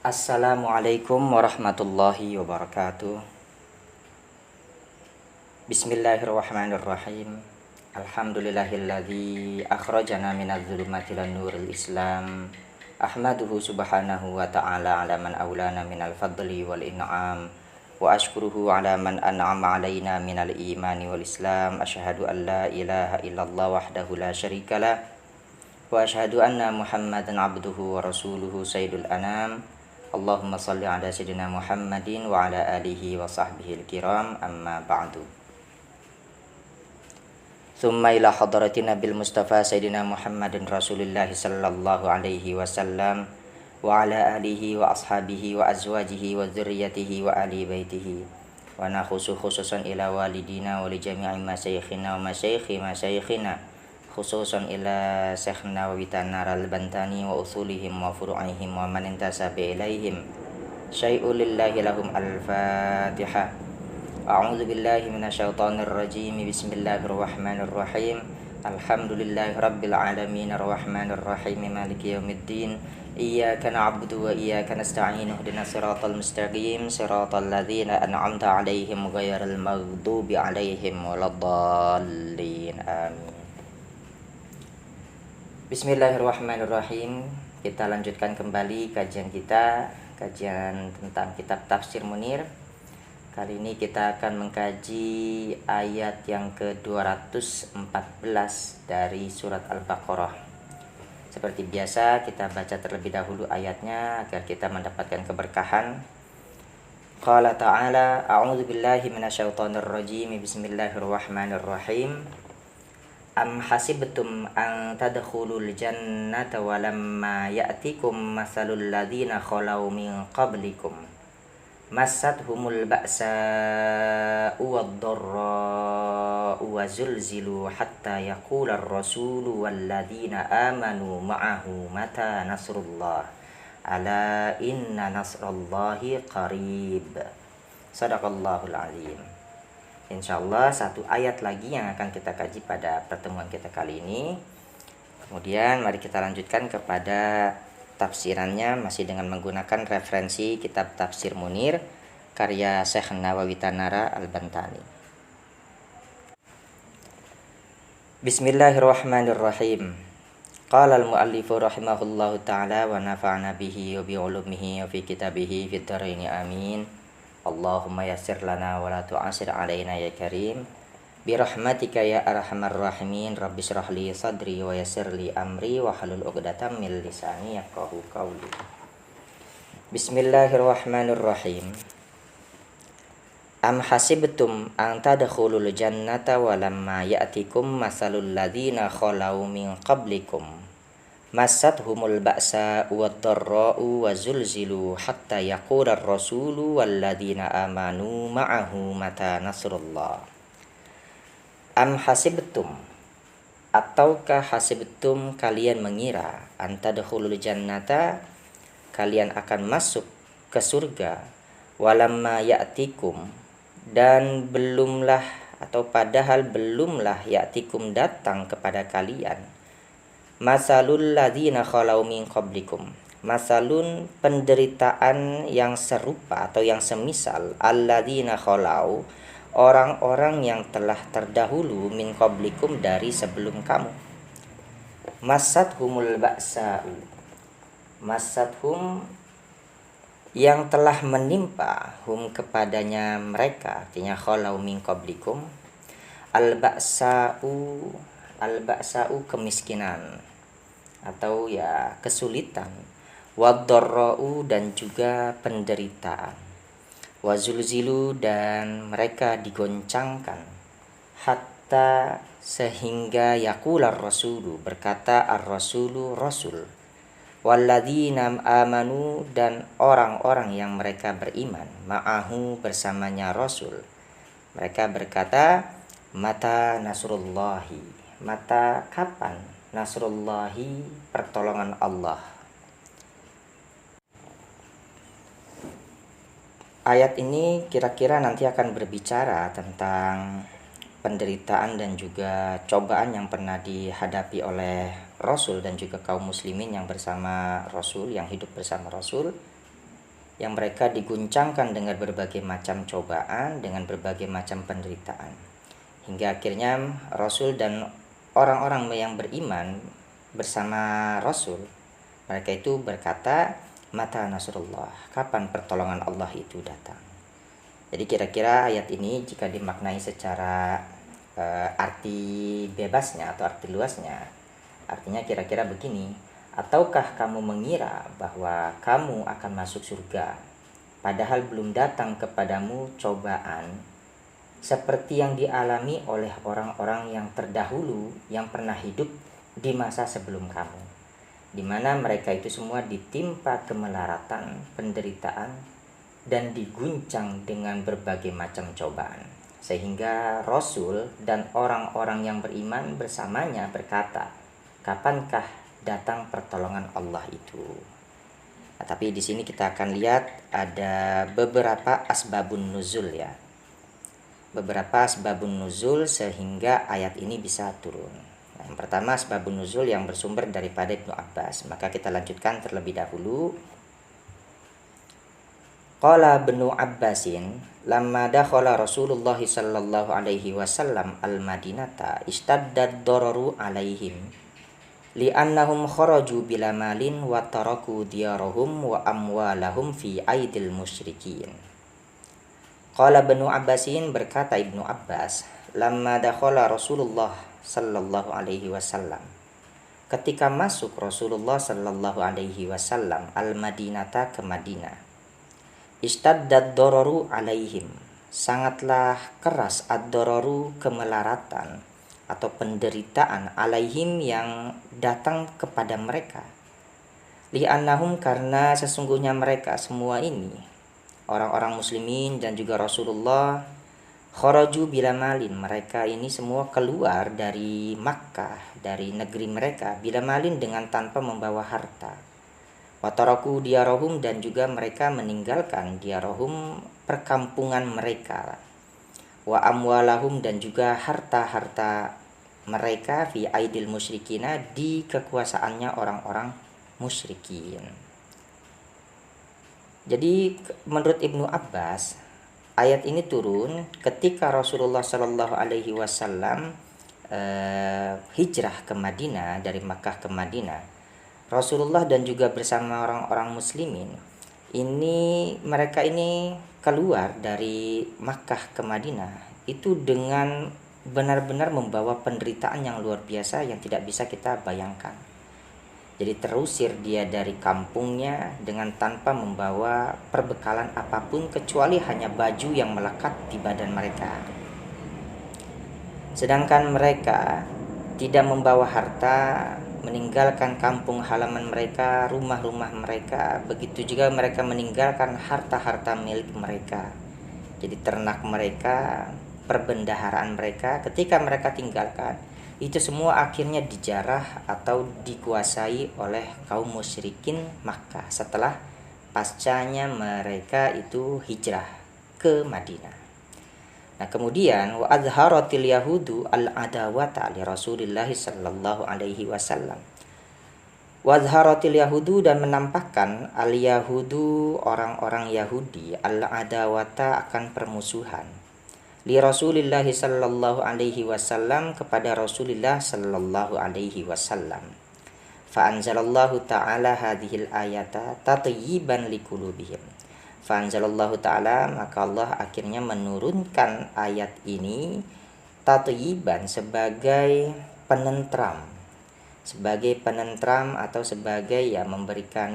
Assalamualaikum warahmatullahi wabarakatuh. Bismillahirrahmanirrahim. Alhamdulillahilladzi akhrajana minadz zulumati ilan nuril Islam. Ahmaduhu subhanahu wa ta'ala ala man aulana minal fadli wal in'am. Wa ashkuruhu ala man an'ama alaina minal imani wal Islam. Asyhadu an la ilaha illallah wahdahu la syarikalah. Wa asyhadu anna Muhammadan abduhu wa rasuluhu sayyidul anam. Allahumma salli ala sayyidina Muhammadin wa ala alihi wa sahbihi al-kiram, amma ba'du. Thumma ila hadrati Nabil Mustafa sayyidina Muhammadin Rasulillahi sallallahu alaihi wasallam wa ala alihi wa ashabihi wa azwajihi wa dzurriyyatihi wa ali baitihi. Wa nakhusu khususan ila walidina wa li jami'i masyayikhina wa masyayikhina khususan ila Syekhna wa Witanar al-Bantani wa usulihim wa furu'ihim wa man intasabi ilaihim syai'ul lillahi lahum al-Fatihah. A'udzu billahi minasyaitonir rajim. Bismillahirrahmanirrahim. Alhamdulillahi rabbil alamin arrahmanir rahim maliki yaumiddin. Iyyaka na'budu wa iyyaka nasta'in ihdinas siratal mustaqim siratal ladzina an'amta 'alaihim ghairil maghdubi 'alaihim waladdallin. Amin. Bismillahirrahmanirrahim. Kita lanjutkan kembali kajian kita, kajian tentang kitab Tafsir Munir. Kali ini kita akan mengkaji ayat yang ke-214 dari surat Al-Baqarah. Seperti biasa, kita baca terlebih dahulu ayatnya agar kita mendapatkan keberkahan. Qala ta'ala, a'udzu billahi minasyaitonir rajim. Bismillahirrahmanirrahim. Am hasibtum an tadkhulul jannata walamma ya'tikum masalul ladzina khalau min qablikum massathumul ba'sa'u wad-dharra'u wa zulzilu hatta yaqula ar-rasulu wal ladzina amanu ma'ahu mata nasrullah ala inna nasrallahi qarib. Shadaqallahul azim. Insyaallah satu ayat lagi yang akan kita kaji pada pertemuan kita kali ini. Kemudian mari kita lanjutkan kepada tafsirannya masih dengan menggunakan referensi kitab Tafsir Munir karya Syekhna wa Witanar al-Bantani. Bismillahirrahmanirrahim. Qala al-muallifu rahimahullahu ta'ala wa nafa'ana bihi wa bi ulumihi wa fi kitabihi fid dharaini amin. Allahumma yassir lana wa la tu'asir alaina ya karim. Birahmatika ya arhamar rahimin. Rabbi shrah li sadri wa yassir li amri wa halul 'uqdatam min lisani yafqahu qawli. Bismillahirrahmanirrahim. Am hasibtum an tadkhulul jannata wa lamma ya'tikum masalul ladzina khalau min qablikum massathumul ba'sa'u wad-dharra'u wa zulzilu hatta yaqula ar-rasulu wal ladzina amanu ma'ahu mata nasrullah. Am hasibtum, ataukah hasibtum kalian mengira antadkhulul jannata, kalian akan masuk ke surga, walamma ya'tikum, dan belumlah atau padahal belumlah ya'tikum datang kepada kalian masalul ladzina khalau min qablikum, masalun penderitaan yang serupa atau yang semisal alladzina khalau, orang-orang yang telah terdahulu min qablikum dari sebelum kamu. Massathumul ba'sa'u, massathum yang telah menimpa hum kepadanya mereka, artinya khalau min qablikum. Al-ba'sa'u kemiskinan atau ya kesulitan, wad-dharra'u dan juga penderitaan, wazulzilu dan mereka digoncangkan, hatta sehingga yaqular rasulu berkata ar-rasulu rasul, walladzina amanu dan orang-orang yang mereka beriman, ma'ahu bersamanya rasul, mereka berkata mata nasrullahi, mata kapan nasrullahi pertolongan Allah. Ayat ini kira-kira nanti akan berbicara tentang penderitaan dan juga cobaan yang pernah dihadapi oleh Rasul dan juga kaum muslimin yang bersama Rasul, yang hidup bersama Rasul. yang mereka diguncangkan dengan berbagai macam cobaan, dengan berbagai macam penderitaan. Hingga akhirnya Rasul dan orang-orang yang beriman bersama Rasul, mereka itu berkata, mata nasrullah, kapan pertolongan Allah itu datang. Jadi kira-kira ayat ini jika dimaknai secara arti bebasnya atau arti luasnya, artinya kira-kira begini: ataukah kamu mengira bahwa kamu akan masuk surga padahal belum datang kepadamu cobaan seperti yang dialami oleh orang-orang yang terdahulu yang pernah hidup di masa sebelum kamu, di mana mereka itu semua ditimpa kemelaratan, penderitaan, dan diguncang dengan berbagai macam cobaan. Sehingga Rasul dan orang-orang yang beriman bersamanya berkata, kapankah datang pertolongan Allah itu? Nah, tapi di sini kita akan lihat ada beberapa asbabun nuzul ya. Beberapa asbabun nuzul sehingga ayat ini bisa turun. Nah, yang pertama asbabun nuzul yang bersumber daripada Ibnu Abbas. Maka kita lanjutkan terlebih dahulu. Qala Ibnu Abbasin lamma dakhala Rasulullah sallallahu alaihi wasallam al-Madinata istaddad dararu alaihim li'annahum kharaju bila malin wa taraku diyarahum wa amwalahum fi aidil musyrikin. Qala Ibnu Abbasin, berkata Ibnu Abbas, lamma dakhala Rasulullah sallallahu alaihi wasallam, ketika masuk Rasulullah sallallahu alaihi wasallam al-Madinata, ke Madinah, istaddad dararu alaihim, sangatlah keras ad-dararu, kemelaratan atau penderitaan, alaihim yang datang kepada mereka, li'annahum, karena sesungguhnya mereka semua ini orang-orang muslimin dan juga Rasulullah, kharaju bila malin, mereka ini semua keluar dari Makkah, dari negeri mereka, bila malin, dengan tanpa membawa harta, wataraku diyarahum, dan juga mereka meninggalkan diyarahum, perkampungan mereka, wa amwalahum, dan juga harta-harta mereka, fi aidil musyrikina, di kekuasaannya orang-orang musyrikin. Jadi menurut Ibnu Abbas, ayat ini turun ketika Rasulullah Shallallahu Alaihi Wasallam hijrah ke Madinah, dari Makkah ke Madinah. Rasulullah dan juga bersama orang-orang muslimin ini, mereka ini keluar dari Makkah ke Madinah itu dengan benar-benar membawa penderitaan yang luar biasa yang tidak bisa kita bayangkan. Jadi terusir dia dari kampungnya dengan tanpa membawa perbekalan apapun kecuali hanya baju yang melekat di badan mereka. Sedangkan mereka tidak membawa harta, meninggalkan kampung halaman mereka, rumah-rumah mereka. Begitu juga mereka meninggalkan harta-harta milik mereka. Jadi ternak mereka, perbendaharaan mereka, ketika mereka tinggalkan, itu semua akhirnya dijarah atau dikuasai oleh kaum musyrikin Makkah setelah pascanya mereka itu hijrah ke Madinah. Nah, kemudian wa azharatil yahudu al-adawata li Rasulillah sallallahu alaihi wasallam. Wa azharatil yahudu, dan menampakkan al-yahudu, orang-orang Yahudi, al-adawata, akan permusuhan, li Rasulillah sallallahu alaihi wasallam, kepada Rasulullah sallallahu alaihi wasallam. Fa anzalallahu ta'ala hadhil ayata tatyiban liqulubihim. Fa anzalallahu ta'ala, maka Allah akhirnya menurunkan ayat ini tatyiban, sebagai penentram, atau sebagai memberikan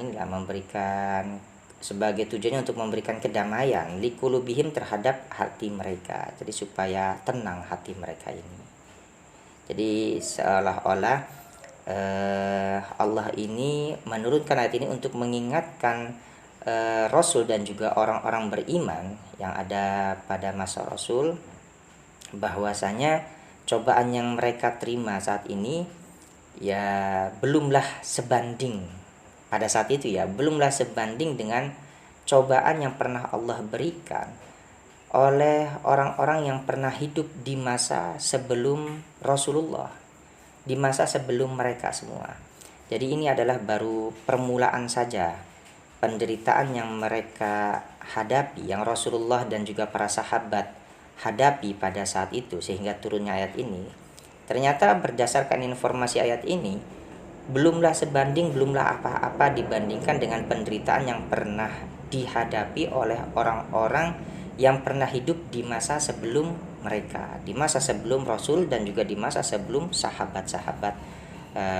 sebagai tujuannya untuk memberikan kedamaian liqulubihim, terhadap hati mereka. Jadi supaya tenang hati mereka ini. Jadi seolah-olah Allah ini menurunkan ayat ini untuk mengingatkan Rasul dan juga orang-orang beriman yang ada pada masa Rasul, bahwasanya cobaan yang mereka terima saat ini ya belumlah sebanding pada saat itu, belumlah sebanding dengan cobaan yang pernah Allah berikan oleh orang-orang yang pernah hidup di masa sebelum Rasulullah, di masa sebelum mereka semua. Jadi ini adalah baru permulaan saja penderitaan yang mereka hadapi, yang Rasulullah dan juga para sahabat hadapi pada saat itu sehingga turunnya ayat ini, ternyata berdasarkan informasi ayat ini belumlah apa-apa dibandingkan dengan penderitaan yang pernah dihadapi oleh orang-orang yang pernah hidup di masa sebelum mereka, di masa sebelum Rasul dan juga di masa sebelum sahabat-sahabat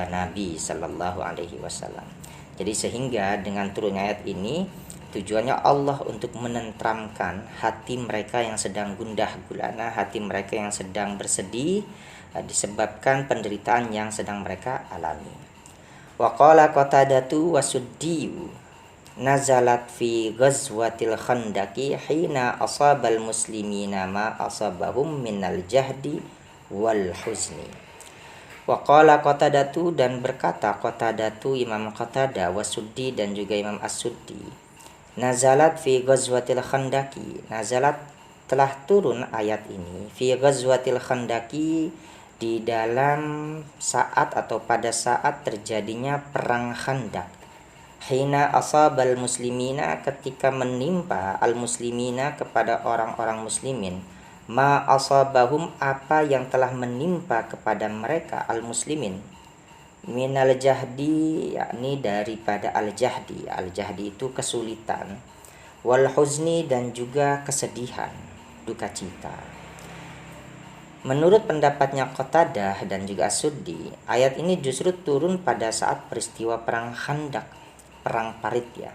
Nabi Sallallahu Alaihi Wasallam. Jadi sehingga dengan turunnya ayat ini tujuannya Allah untuk menenteramkan hati mereka yang sedang gundah gulana, hati mereka yang sedang bersedih disebabkan penderitaan yang sedang mereka alami. Wa qala Qatadatu wasuddiyu nazalat fi ghazwatil khandaqi hina asabal muslimina ma asabahum minal jahdi wal huzni. Wa qala Qatadatu, dan berkata Qatadatu, Imam Qatadah, wasuddi dan juga Imam As-Suddi, nazalat fi ghazwatil khandaqi, nazalat telah turun ayat ini fi ghazwatil khandaqi, di dalam saat atau pada saat terjadinya perang Khandaq. Hina asabal muslimina, ketika menimpa al muslimina kepada orang-orang muslimin, ma asabahum, apa yang telah menimpa kepada mereka al muslimin, minal jahdi, yakni daripada al jahdi. Al jahdi itu kesulitan, wal huzni, dan juga kesedihan, duka cita. Menurut pendapatnya Qatadah dan juga As-Suddi, ayat ini justru turun pada saat peristiwa perang Khandaq, perang Parit ya.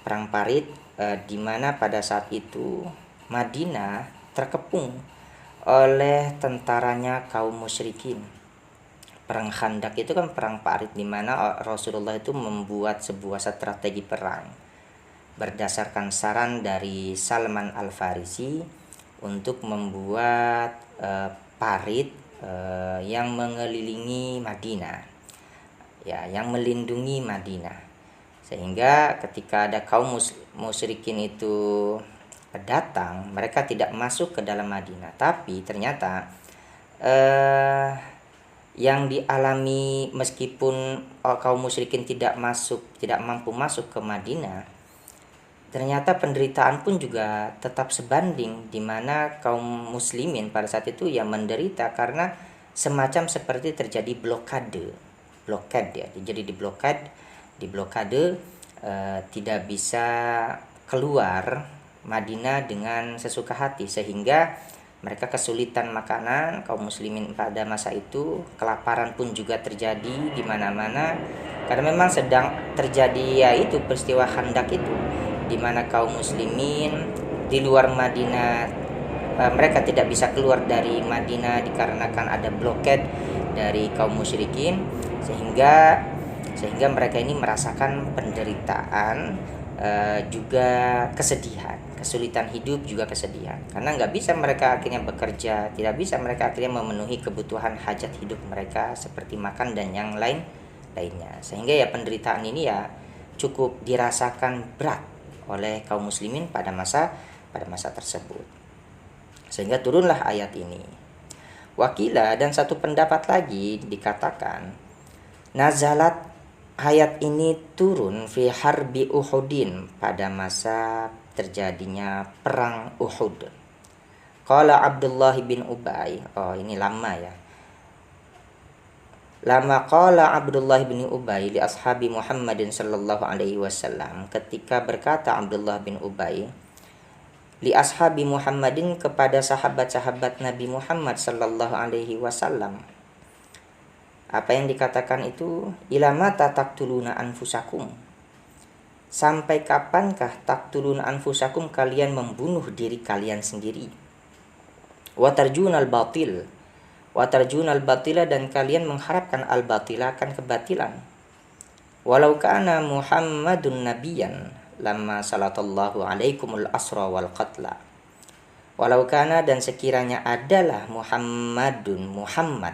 Perang Parit di mana pada saat itu Madinah terkepung oleh tentaranya kaum musyrikin. Perang Khandaq itu kan perang Parit, di mana Rasulullah itu membuat sebuah strategi perang berdasarkan saran dari Salman Al-Farisi untuk membuat parit yang mengelilingi Madinah, ya, yang melindungi Madinah, sehingga ketika ada kaum musyrikin itu datang, mereka tidak masuk ke dalam Madinah. Tapi ternyata yang dialami, meskipun kaum musyrikin tidak mampu masuk ke Madinah, ternyata penderitaan pun juga tetap sebanding, di mana kaum muslimin pada saat itu yang menderita karena semacam seperti terjadi blokade ya. Jadi di blokade tidak bisa keluar Madinah dengan sesuka hati, sehingga mereka kesulitan makanan. Kaum muslimin pada masa itu kelaparan pun juga terjadi di mana-mana karena memang sedang terjadi yaitu peristiwa Khandaq itu, di mana kaum muslimin di luar Madinah, mereka tidak bisa keluar dari Madinah dikarenakan ada blokade dari kaum musyrikin, sehingga mereka ini merasakan penderitaan, juga kesedihan, kesulitan hidup, juga kesedihan, karena nggak bisa mereka akhirnya bekerja, tidak bisa mereka akhirnya memenuhi kebutuhan hajat hidup mereka seperti makan dan yang lainnya, sehingga ya penderitaan ini ya cukup dirasakan berat oleh kaum muslimin pada masa tersebut, sehingga turunlah ayat ini. Wakila, dan satu pendapat lagi dikatakan nazalat, ayat ini turun fi harbi Uhudin, pada masa terjadinya perang Uhud. Qala Abdullah bin Ubay, ini lama ya. Lama qala Abdullah bin Ubay li ashabi Muhammadin sallallahu alaihi wasallam, ketika berkata Abdullah bin Ubay li ashabi Muhammadin, kepada sahabat-sahabat Nabi Muhammad sallallahu alaihi wasallam. Apa yang dikatakan itu? Ila mata taqtuluna anfusakum, sampai kapankah taqtuluna anfusakum, kalian membunuh diri kalian sendiri. Wa tarjunal batil, watarjunal batila, dan kalian mengharapkan al-batila, akan kebatilan. Walau kana Muhammadun nabiyan lamma salatallahu alaikumul asra wal qatla. Walau kana, dan sekiranya adalah Muhammad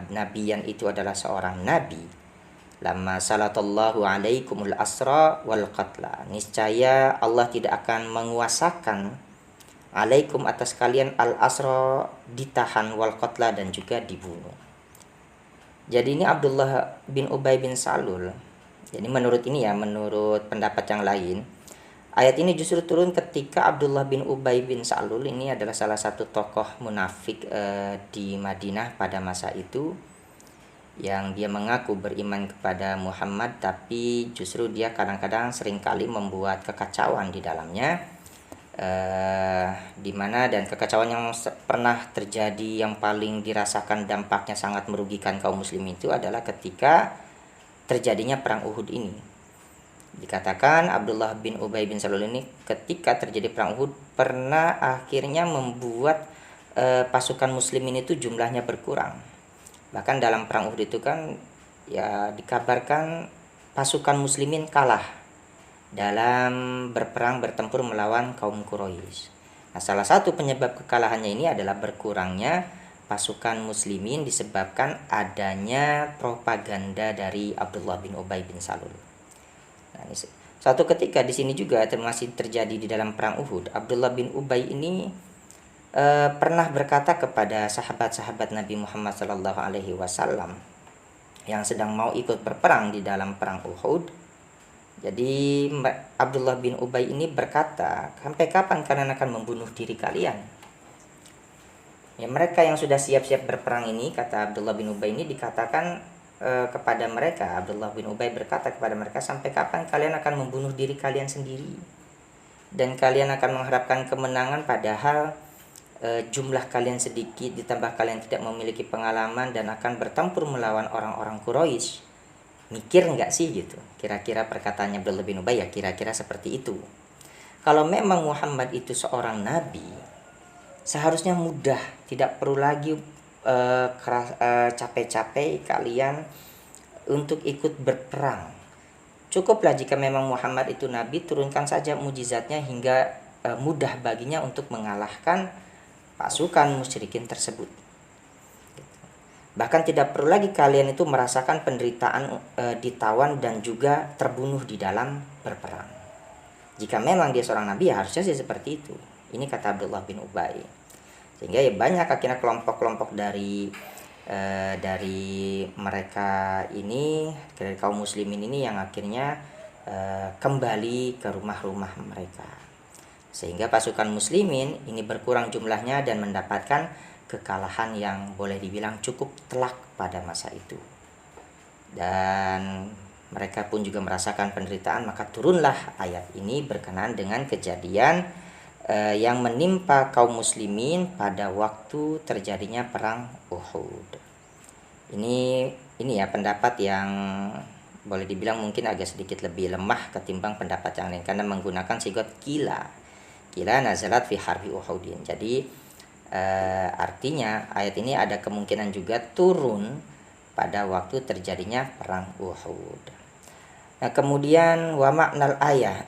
nabiyan, itu adalah seorang nabi, lamma salatallahu alaikumul asra wal qatla, niscaya Allah tidak akan menguasakan alaikum, atas kalian, al-asra, ditahan, wal qatla, dan juga dibunuh. Jadi ini Abdullah bin Ubay bin Salul. Jadi menurut pendapat yang lain, Ayat ini justru turun ketika Abdullah bin Ubay bin Salul, ini adalah salah satu tokoh munafik di Madinah pada masa itu, yang dia mengaku beriman kepada Muhammad, tapi justru dia kadang-kadang seringkali membuat kekacauan di dalamnya, di mana dan kekacauan yang pernah terjadi yang paling dirasakan dampaknya sangat merugikan kaum muslimin itu adalah ketika terjadinya perang Uhud ini. Dikatakan Abdullah bin Ubay bin Salul ini ketika terjadi perang Uhud pernah akhirnya membuat pasukan muslimin itu jumlahnya berkurang. Bahkan dalam perang Uhud itu kan ya dikabarkan pasukan muslimin kalah dalam bertempur melawan kaum Quraisy. Nah, salah satu penyebab kekalahannya ini adalah berkurangnya pasukan muslimin disebabkan adanya propaganda dari Abdullah bin Ubay bin Salul. Nah, suatu ketika di sini juga masih terjadi di dalam perang Uhud, Abdullah bin Ubay ini pernah berkata kepada sahabat-sahabat Nabi Muhammad SAW yang sedang mau ikut berperang di dalam perang Uhud. Jadi Abdullah bin Ubay ini berkata, sampai kapan kalian akan membunuh diri kalian? Ya, mereka yang sudah siap-siap berperang ini, kata Abdullah bin Ubay ini, dikatakan kepada mereka, Abdullah bin Ubay berkata kepada mereka, sampai kapan kalian akan membunuh diri kalian sendiri? Dan kalian akan mengharapkan kemenangan padahal jumlah kalian sedikit, ditambah kalian tidak memiliki pengalaman dan akan bertempur melawan orang-orang Quraisy. Mikir nggak sih gitu? Kira-kira perkataannya Abdullah bin Ubay ya kira-kira seperti itu. Kalau memang Muhammad itu seorang nabi, seharusnya mudah, tidak perlu lagi capek-capek kalian untuk ikut berperang. Cukuplah jika memang Muhammad itu nabi, turunkan saja mujizatnya hingga mudah baginya untuk mengalahkan pasukan musyrikin tersebut. Bahkan tidak perlu lagi kalian itu merasakan penderitaan ditawan dan juga terbunuh di dalam berperang. Jika memang dia seorang nabi ya harusnya sih seperti itu. Ini kata Abdullah bin Ubay. Sehingga ya banyak akhirnya kelompok-kelompok dari mereka ini, dari kaum muslimin ini yang akhirnya kembali ke rumah-rumah mereka. Sehingga pasukan muslimin ini berkurang jumlahnya dan mendapatkan kekalahan yang boleh dibilang cukup telak pada masa itu. Dan mereka pun juga merasakan penderitaan, maka turunlah ayat ini berkenaan dengan kejadian yang menimpa kaum muslimin pada waktu terjadinya perang Uhud. Ini ya pendapat yang boleh dibilang mungkin agak sedikit lebih lemah ketimbang pendapat yang lain karena menggunakan sigot kila nazalat fi harbi Uhudin. Jadi artinya ayat ini ada kemungkinan juga turun pada waktu terjadinya perang Uhud. Nah, kemudian wa ma'nal ayat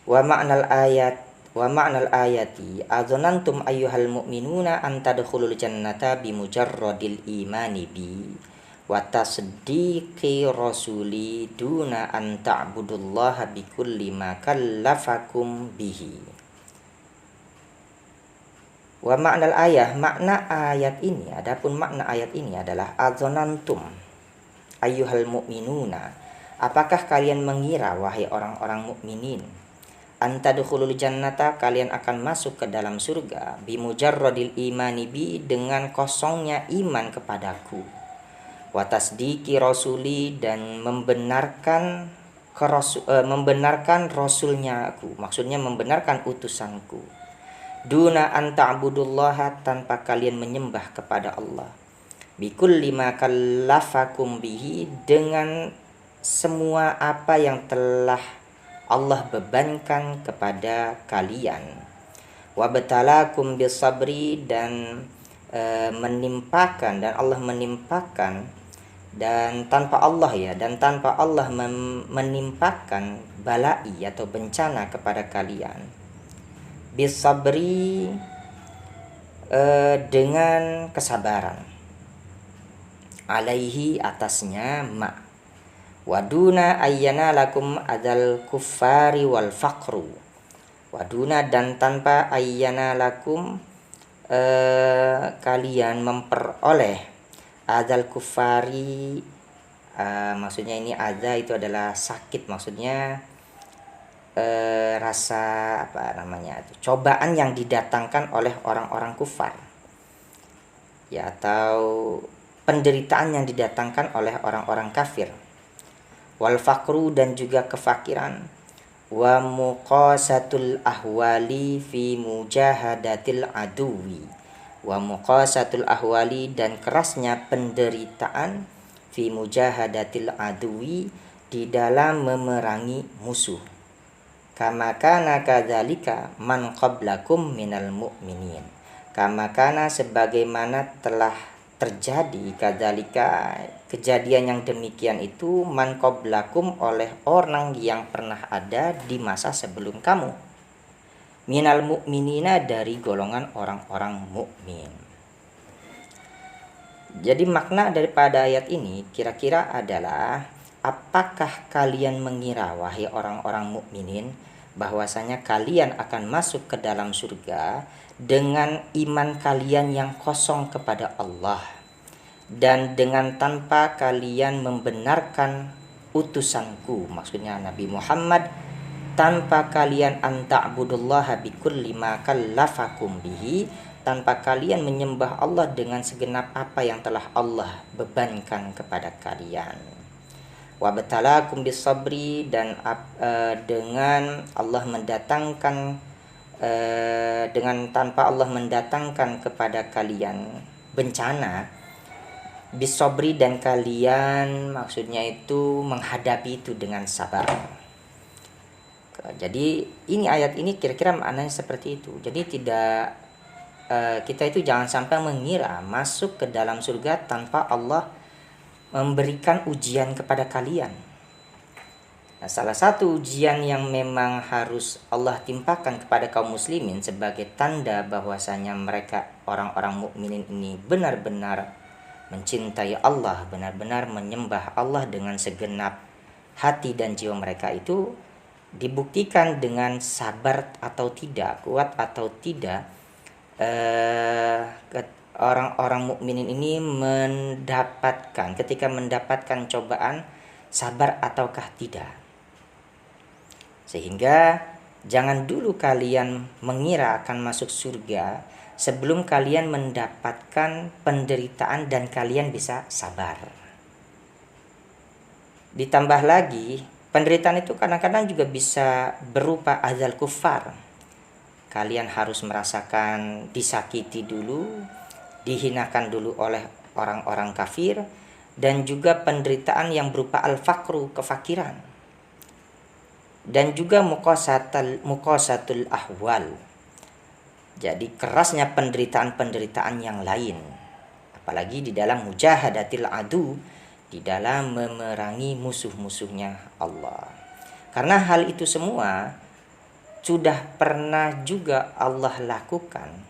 wa ma'nal ayati adzanantum ayyuhal mu'minuna an tadkhulul jannata bimujarradil imani bi wa tasdiqi rasuli duna an ta'budullaha bikulli ma kallafakum bihi. Wa ma'nal ayat, makna ayat ini, adapun makna ayat ini adalah adzanantum ayyuhal mu'minuna, apakah kalian mengira wahai orang-orang mukminin, antadkhulul jannata, kalian akan masuk ke dalam surga, bimujarradil imani bi, dengan kosongnya iman kepadaku, wa tasdiqi rasuli, dan membenarkan rasulnya aku, maksudnya membenarkan utusanku, duna an ta'budullaha, tanpa kalian menyembah kepada Allah, bikulli ma kallafakum bihi, dengan semua apa yang telah Allah bebankan kepada kalian, wabtalakum bisabri, dan menimpakan, dan Allah menimpakan, dan tanpa Allah menimpakan balai atau bencana kepada kalian, bisabri, dengan kesabaran, alaihi, atasnya, waduna ayyana lakum adal kuffari wal faqru, waduna, dan tanpa ayyana lakum, kalian memperoleh, adal kuffari, Maksudnya ini adza itu adalah sakit, maksudnya rasa apa namanya itu, cobaan yang didatangkan oleh orang-orang kufar, ya, atau penderitaan yang didatangkan oleh orang-orang kafir. Wal faqru, dan juga kefakiran. Wa muqasatul ahwali fi mujahadatil aduwi. Wa muqasatul ahwali, dan kerasnya penderitaan fi mujahadatil aduwi, di dalam memerangi musuh. Kama kana kadzalika man qablakum minal mu'minin. Kama kana, sebagaimana telah terjadi, kadzalika, kejadian yang demikian itu, man qablakum, oleh orang yang pernah ada di masa sebelum kamu, minal mu'minina, dari golongan orang-orang mukmin. Jadi makna daripada ayat ini kira-kira adalah, apakah kalian mengira, wahai orang-orang mukminin, bahwasanya kalian akan masuk ke dalam surga dengan iman kalian yang kosong kepada Allah, dan dengan tanpa kalian membenarkan utusanku, maksudnya Nabi Muhammad, tanpa kalian anta'budullaha bikulli ma kallafakum bihi, tanpa kalian menyembah Allah dengan segenap apa yang telah Allah bebankan kepada kalian. Wa batalakum bisabri, dan dengan Allah mendatangkan dengan tanpa Allah mendatangkan kepada kalian bencana, bisobri, dan kalian maksudnya itu menghadapi itu dengan sabar. Jadi ini ayat ini kira-kira maknanya seperti itu. Jadi tidak kita itu jangan sampai mengira masuk ke dalam surga tanpa Allah memberikan ujian kepada kalian. Nah, salah satu ujian yang memang harus Allah timpakan kepada kaum muslimin sebagai tanda bahwasanya mereka orang-orang mukminin ini benar-benar mencintai Allah, benar-benar menyembah Allah dengan segenap hati dan jiwa mereka, itu dibuktikan dengan sabar atau tidak, kuat atau tidak. Orang-orang mukminin ini ketika mendapatkan cobaan, sabar ataukah tidak. Sehingga jangan dulu kalian mengira akan masuk surga sebelum kalian mendapatkan penderitaan dan kalian bisa sabar. Ditambah lagi, penderitaan itu kadang-kadang juga bisa berupa azal kufar. Kalian harus merasakan disakiti dulu, dihinakan dulu oleh orang-orang kafir, dan juga penderitaan yang berupa al-faqru, kefakiran. Dan juga muqasatul ahwal. Jadi kerasnya penderitaan-penderitaan yang lain. Apalagi di dalam mujahadatil adu, di dalam memerangi musuh-musuhnya Allah. Karena hal itu semua sudah pernah juga Allah lakukan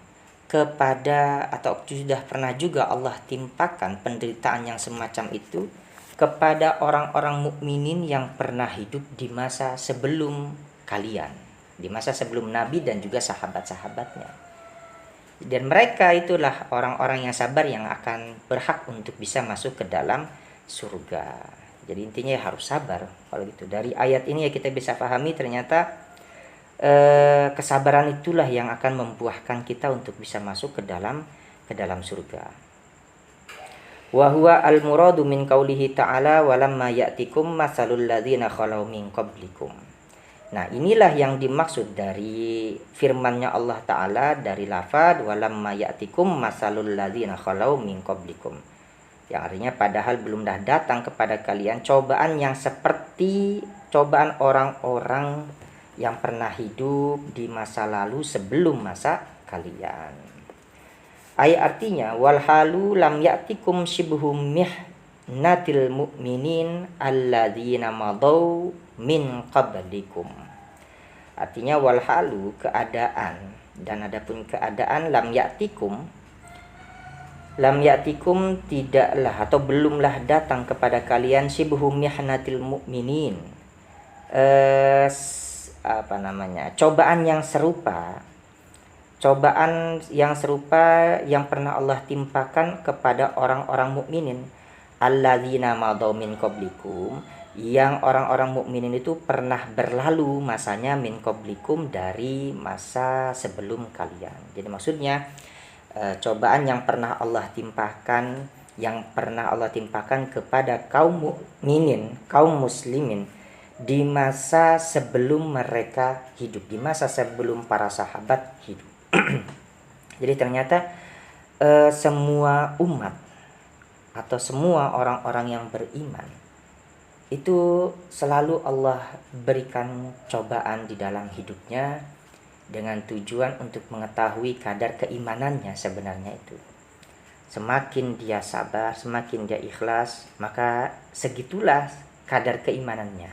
sudah pernah juga Allah timpakan penderitaan yang semacam itu kepada orang-orang mukminin yang pernah hidup di masa sebelum kalian, di masa sebelum Nabi dan juga sahabat-sahabatnya. Dan mereka itulah orang-orang yang sabar yang akan berhak untuk bisa masuk ke dalam surga. Jadi intinya harus sabar. Kalau gitu dari ayat ini ya kita bisa pahami ternyata kesabaran itulah yang akan membuahkan kita untuk bisa masuk ke dalam surga. Wa huwa al-muradu min qaulihi ta'ala walamma ya'tikum masalul ladzina khalau min qablikum. Nah, inilah yang dimaksud dari firman-Nya Allah Ta'ala dari lafaz walamma ya'tikum masalul ladzina khalau min qablikum. Yang artinya padahal belum datang kepada kalian cobaan yang seperti cobaan orang-orang yang pernah hidup di masa lalu sebelum masa kalian. Artinya wal halu lam ya'tikum shibhum mihnatil mu'minin alladzina madau min qablikum. Artinya wal halu, keadaan, dan adapun keadaan lam ya'tikum tidaklah atau belumlah datang kepada kalian shibhum mihnatil mu'minin. Cobaan yang serupa yang pernah Allah timpakan kepada orang-orang mukminin. alladzina madaw min qablikum, yang orang-orang mukminin itu pernah berlalu masanya min qablikum, dari masa sebelum kalian. Jadi maksudnya cobaan yang pernah Allah timpakan kepada kaum mukminin, kaum muslimin di masa sebelum mereka hidup, di masa sebelum para sahabat hidup. Jadi ternyata semua umat atau semua orang-orang yang beriman itu selalu Allah berikan cobaan di dalam hidupnya dengan tujuan untuk mengetahui kadar keimanannya sebenarnya itu. Semakin dia sabar, semakin dia ikhlas, maka segitulah kadar keimanannya.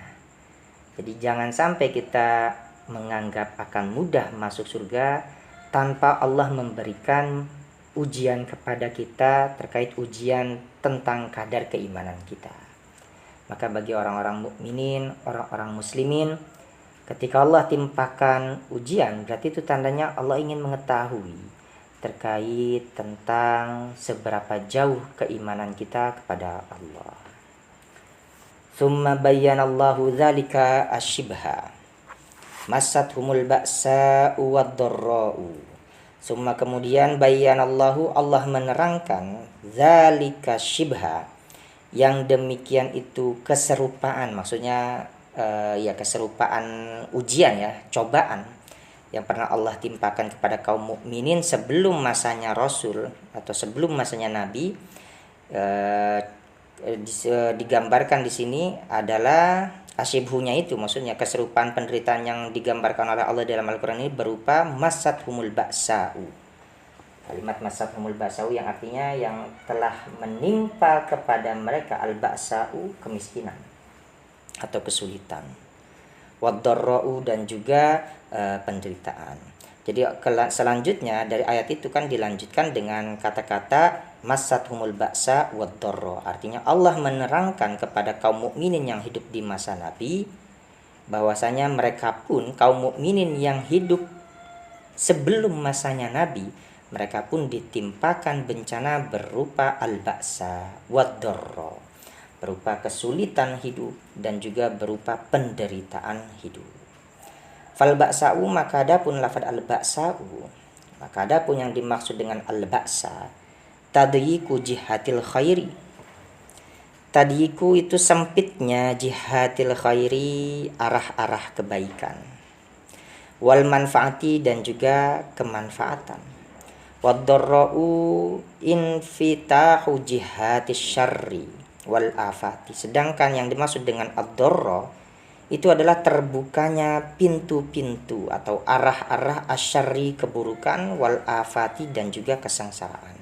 Jadi jangan sampai kita menganggap akan mudah masuk surga tanpa Allah memberikan ujian kepada kita terkait ujian tentang kadar keimanan kita. Maka bagi orang-orang mukminin, orang-orang muslimin, ketika Allah timpakan ujian, berarti itu tandanya Allah ingin mengetahui terkait tentang seberapa jauh keimanan kita kepada Allah. Tsumma bayyanallahu dzalika asyibha massathumul ba'sa'u wad-dharra'u. Summa kemudian bayyanallahu, Allah menerangkan, dzalika syibha, yang demikian itu keserupaan, maksudnya keserupaan ujian ya, cobaan yang pernah Allah timpakan kepada kaum mukminin sebelum masanya Rasul atau sebelum masanya Nabi. Digambarkan di sini adalah asyibhunya itu, maksudnya keserupaan penderitaan yang digambarkan oleh Allah dalam Al-Quran ini berupa masathumul ba'sa'u. Kalimat masathumul ba'sa'u yang artinya yang telah menimpa kepada mereka al-ba'sa'u, kemiskinan atau kesulitan, wad-dharra'u, dan juga penderitaan. Jadi selanjutnya dari ayat itu kan dilanjutkan dengan kata-kata masathumul ba'sa wad-dharra. Artinya Allah menerangkan kepada kaum mukminin yang hidup di masa Nabi bahwasanya mereka pun, kaum mukminin yang hidup sebelum masanya Nabi, mereka pun ditimpakan bencana berupa al-ba'sa wad-dharra, berupa kesulitan hidup dan juga berupa penderitaan hidup. Fal ba'sa'u, maka adapun lafaz al-ba'sa'u, maka adapun yang dimaksud dengan al-ba'sa, tadyiku jihatil khairi. Tadyiku itu sempitnya jihatil khairi, arah-arah kebaikan. Wal manfaati, dan juga kemanfaatan. Wad-dharra'u infitahu jihatis syarri wal afati. Sedangkan yang dimaksud dengan ad-dharra itu adalah terbukanya pintu-pintu atau arah-arah asyari, keburukan, wal afati, dan juga kesengsaraan.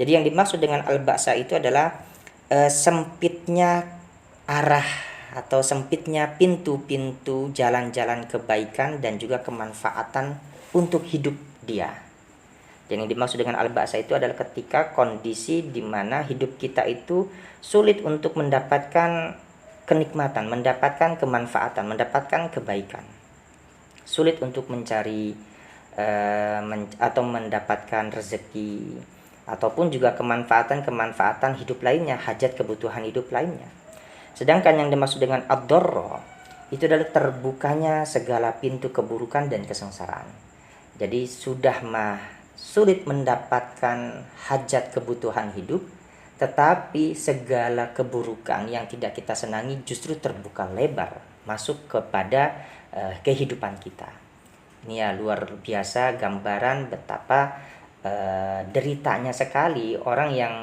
Jadi yang dimaksud dengan al-ba'sa itu adalah sempitnya arah atau sempitnya pintu-pintu jalan-jalan kebaikan dan juga kemanfaatan untuk hidup dia. Dan yang dimaksud dengan al-ba'sa itu adalah ketika kondisi di mana hidup kita itu sulit untuk mendapatkan kenikmatan, mendapatkan kemanfaatan, mendapatkan kebaikan. Sulit untuk mencari atau mendapatkan rezeki, ataupun juga kemanfaatan hidup lainnya, hajat kebutuhan hidup lainnya. Sedangkan yang dimaksud dengan ad-dharra itu adalah terbukanya segala pintu keburukan dan kesengsaraan. Jadi sudah sulit mendapatkan hajat kebutuhan hidup, tetapi segala keburukan yang tidak kita senangi justru terbuka lebar masuk kepada kehidupan kita. Ini ya luar biasa gambaran betapa deritanya sekali orang yang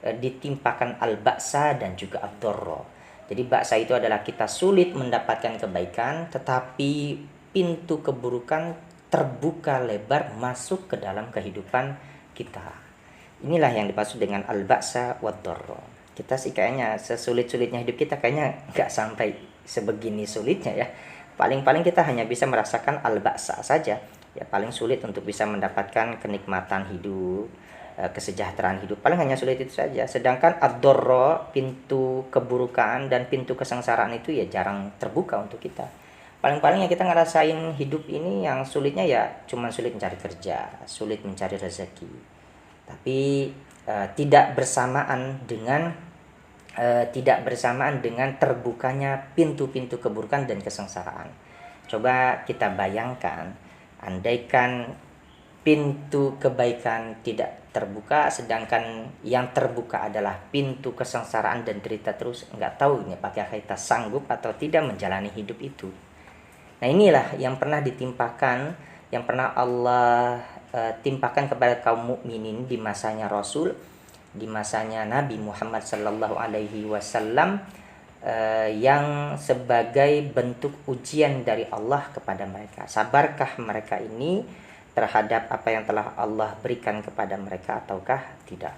ditimpakan al-ba'sa dan juga ad-dharra. Jadi ba'sa itu adalah kita sulit mendapatkan kebaikan, tetapi pintu keburukan terbuka lebar masuk ke dalam kehidupan kita. Inilah yang dimaksud dengan al-ba'sa wad-dharra. Kita sih kayaknya sesulit-sulitnya hidup kita kayaknya gak sampai sebegini sulitnya ya. Paling-paling kita hanya bisa merasakan al-ba'sa saja. Ya paling sulit untuk bisa mendapatkan kenikmatan hidup, kesejahteraan hidup. Paling hanya sulit itu saja. Sedangkan ad-dharra, pintu keburukan dan pintu kesengsaraan itu ya jarang terbuka untuk kita. Paling-paling ya kita ngerasain hidup ini yang sulitnya ya cuma sulit mencari kerja, sulit mencari rezeki. Tapi tidak bersamaan dengan tidak bersamaan dengan terbukanya pintu-pintu keburukan dan kesengsaraan. Coba kita bayangkan, andaikan pintu kebaikan tidak terbuka, sedangkan yang terbuka adalah pintu kesengsaraan dan derita terus, nggak tahu ini apakah kita sanggup atau tidak menjalani hidup itu. Nah, inilah yang pernah yang pernah Allah timpakan kepada kaum mukminin di masanya Rasul, di masanya Nabi Muhammad sallallahu alaihi wasallam, yang sebagai bentuk ujian dari Allah kepada mereka. Sabarkah mereka ini terhadap apa yang telah Allah berikan kepada mereka ataukah tidak?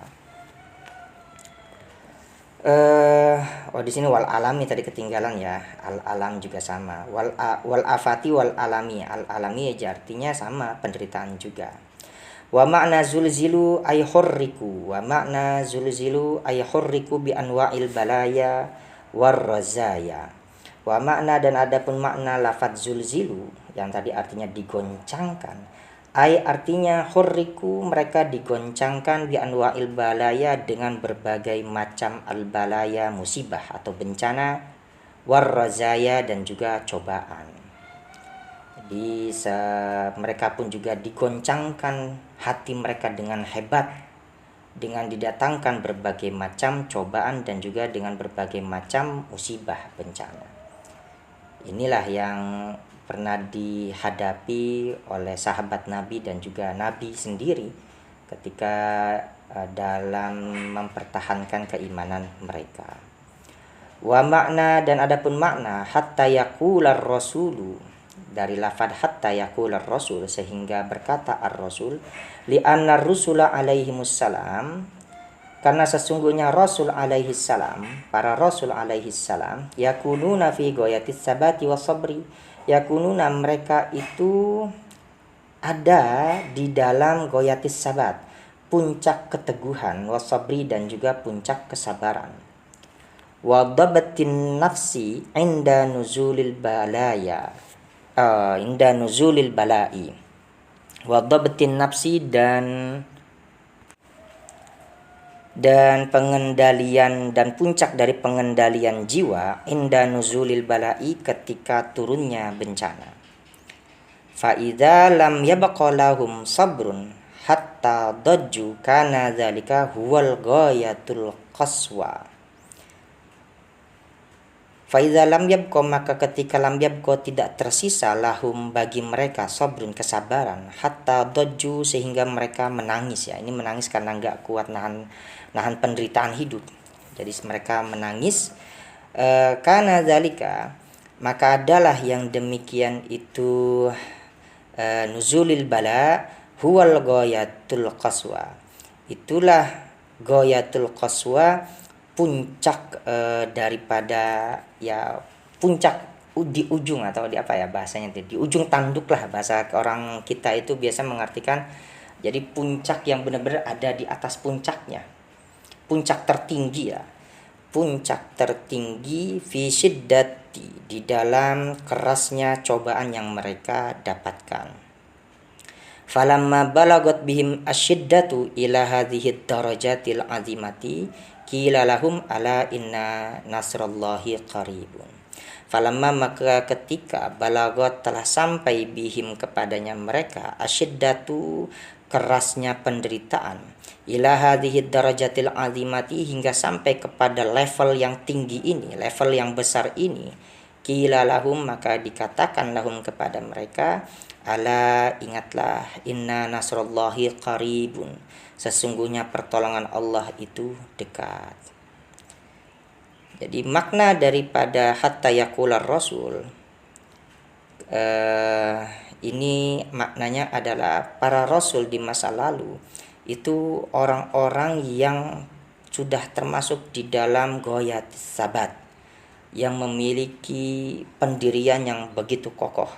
Di sini wal alami tadi ketinggalan ya. Al alam juga sama. Wal afati wal alami. Al alami ya artinya sama, penderitaan juga. Wa makna zulzilu ay hurriku. Wa makna zulzilu ay hurriku bi anwa'il balaya war razaya. Wa makna, dan adapun makna lafadz zulzilu yang tadi artinya digoncangkan, ay artinya hurriku, mereka digoncangkan bi anwa'il balaya dengan berbagai macam al balaya, musibah atau bencana, war razaya dan juga cobaan. Jadi mereka pun juga digoncangkan hati mereka dengan hebat, dengan didatangkan berbagai macam cobaan dan juga dengan berbagai macam musibah, bencana. Inilah yang pernah dihadapi oleh sahabat Nabi dan juga Nabi sendiri ketika dalam mempertahankan keimanan mereka. Wa makna, dan adapun makna hatta yaqular rasulu, dari lafaz hatta yaqular rasul, sehingga berkata ar-rasul, li anna rusula alaihimussalam, karena sesungguhnya Rasul alaihi salam, para Rasul alaihi salam, yakununa fi ghayatis sabati was sabri, yakununa mereka itu ada di dalam ghayatis sabat, puncak keteguhan, was sabri dan juga puncak kesabaran. Wa dabatin nafsi inda nuzulil balaya, inda nuzulil balai. Wa dabatin nafsi, dan pengendalian dan puncak dari pengendalian jiwa inda nuzulil balai, ketika turunnya bencana. Fa idza lam yabqa lahum sabrun hatta dajju kana dzalika huwal ghayatul qaswa. Fa idza lam yabqa, maka ketika lam yabqa tidak tersisa lahum bagi mereka sabrun, kesabaran, hatta dajju sehingga mereka menangis ya. Ini menangis karena enggak kuat nahan penderitaan hidup. Jadi mereka menangis, karena zalika, maka adalah yang demikian itu nuzulil bala huwal ghayatul qaswa. Itulah ghayatul qaswa, puncak daripada ya puncak di ujung, atau di apa ya bahasanya, di ujung tanduk lah, bahasa orang kita itu biasa mengartikan. Jadi puncak yang benar-benar ada di atas puncaknya, puncak tertinggi ya, puncak tertinggi fi syiddati, di dalam kerasnya cobaan yang mereka dapatkan. Falamma balagot bihim asyiddatu ila hadhihi darajatil azimati qila lahum ala inna nasrallahi qaribun. Falamma, maka ketika balagot telah sampai bihim kepadanya mereka asyiddatu, kerasnya penderitaan, ila hadhihi darajatil azimati, hingga sampai kepada level yang tinggi ini, level yang besar ini, qila lahum, maka dikatakan lahum kepada mereka, ala ingatlah, inna nasrallahi qaribun, sesungguhnya pertolongan Allah itu dekat. Jadi makna daripada hatta yaqular rasul, ini maknanya adalah para rasul di masa lalu itu orang-orang yang sudah termasuk di dalam ghayat sabat, yang memiliki pendirian yang begitu kokoh.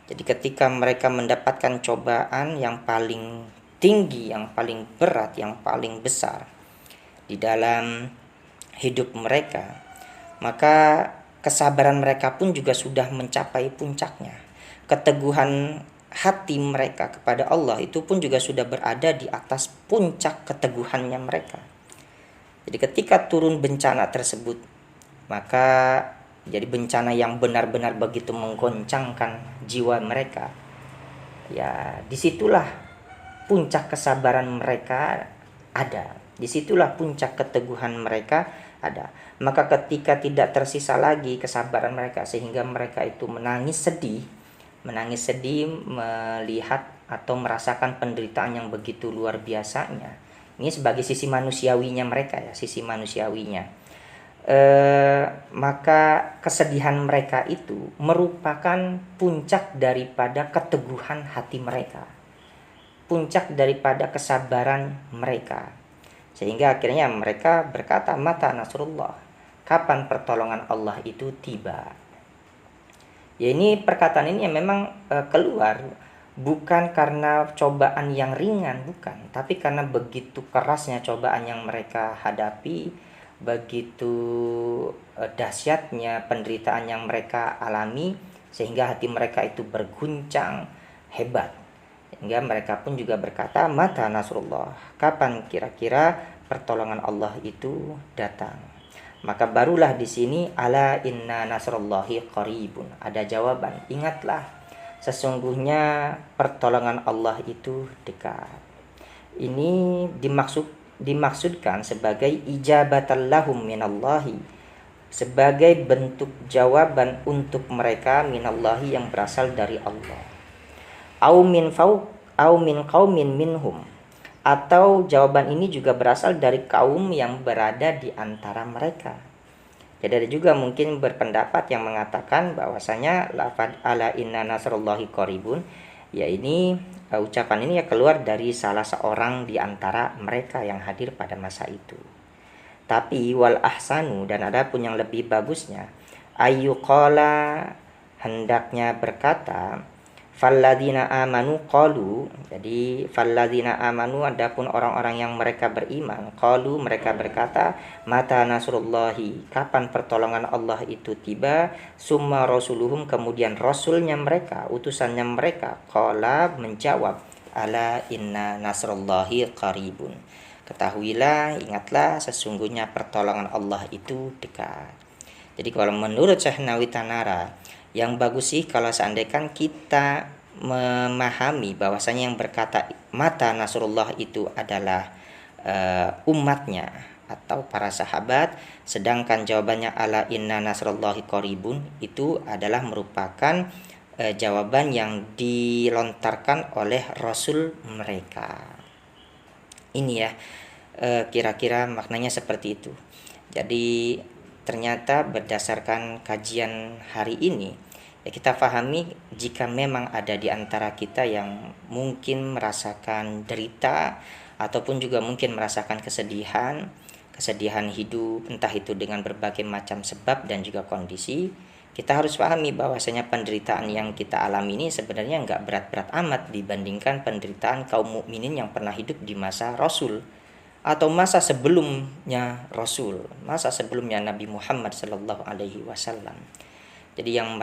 Jadi ketika mereka mendapatkan cobaan yang paling tinggi, yang paling berat, yang paling besar di dalam hidup mereka, maka kesabaran mereka pun juga sudah mencapai puncaknya. Keteguhan hati mereka kepada Allah itu pun juga sudah berada di atas puncak keteguhannya mereka. Jadi ketika turun bencana tersebut, maka jadi bencana yang benar-benar begitu menggoncangkan jiwa mereka, ya disitulah puncak kesabaran mereka ada. Disitulah puncak keteguhan mereka ada. Maka ketika tidak tersisa lagi kesabaran mereka, sehingga mereka itu menangis sedih melihat atau merasakan penderitaan yang begitu luar biasanya. Ini sebagai sisi manusiawinya mereka, ya, sisi manusiawinya. Maka kesedihan mereka itu merupakan puncak daripada keteguhan hati mereka, puncak daripada kesabaran mereka, sehingga akhirnya mereka berkata, mata nasrullah, kapan pertolongan Allah itu tiba. Ya, ini perkataan ini yang memang keluar bukan karena cobaan yang ringan, bukan, tapi karena begitu kerasnya cobaan yang mereka hadapi, begitu dahsyatnya penderitaan yang mereka alami, sehingga hati mereka itu berguncang hebat. Sehingga mereka pun juga berkata, mata nasrullah, kapan kira-kira pertolongan Allah itu datang. Maka barulah di sini, ala inna nasrullahi qaribun, ada jawaban, ingatlah sesungguhnya pertolongan Allah itu dekat. Ini dimaksudkan sebagai ijabatan lahum minallahi, sebagai bentuk jawaban untuk mereka minallahi yang berasal dari Allah. Au min qaumin minhum, atau jawaban ini juga berasal dari kaum yang berada di antara mereka. Jadi ada juga mungkin berpendapat yang mengatakan bahwasanya lafaz ala inna nasrullahi qaribun, ya ini ucapan ini ya keluar dari salah seorang di antara mereka yang hadir pada masa itu. Tapi wal ahsanu, dan ada pun yang lebih bagusnya, ayyuqala, hendaknya berkata, falladzina amanu qalu, jadi falladzina amanu, adapun orang-orang yang mereka beriman, qalu, mereka berkata, mata nasrullahi, kapan pertolongan Allah itu tiba, summa rasuluhum, kemudian rasulnya mereka, utusannya mereka, qala, menjawab, ala inna nasrullahi qaribun, ketahuilah, ingatlah, sesungguhnya pertolongan Allah itu dekat. Jadi kalau menurut Syekh Nawawi Tanara, yang bagus sih kalau seandainya kita memahami bahwasanya yang berkata mata nasrullah itu adalah umatnya atau para sahabat, sedangkan jawabannya ala inna nasrullahi qaribun itu adalah merupakan jawaban yang dilontarkan oleh rasul mereka. Ini ya, kira-kira maknanya seperti itu. Jadi ternyata berdasarkan kajian hari ini, ya kita pahami jika memang ada di antara kita yang mungkin merasakan derita ataupun juga mungkin merasakan kesedihan hidup, entah itu dengan berbagai macam sebab dan juga kondisi, kita harus pahami bahwasanya penderitaan yang kita alami ini sebenarnya nggak berat-berat amat dibandingkan penderitaan kaum mukminin yang pernah hidup di masa Rasul atau masa sebelumnya Rasul, masa sebelumnya Nabi Muhammad SAW. Jadi yang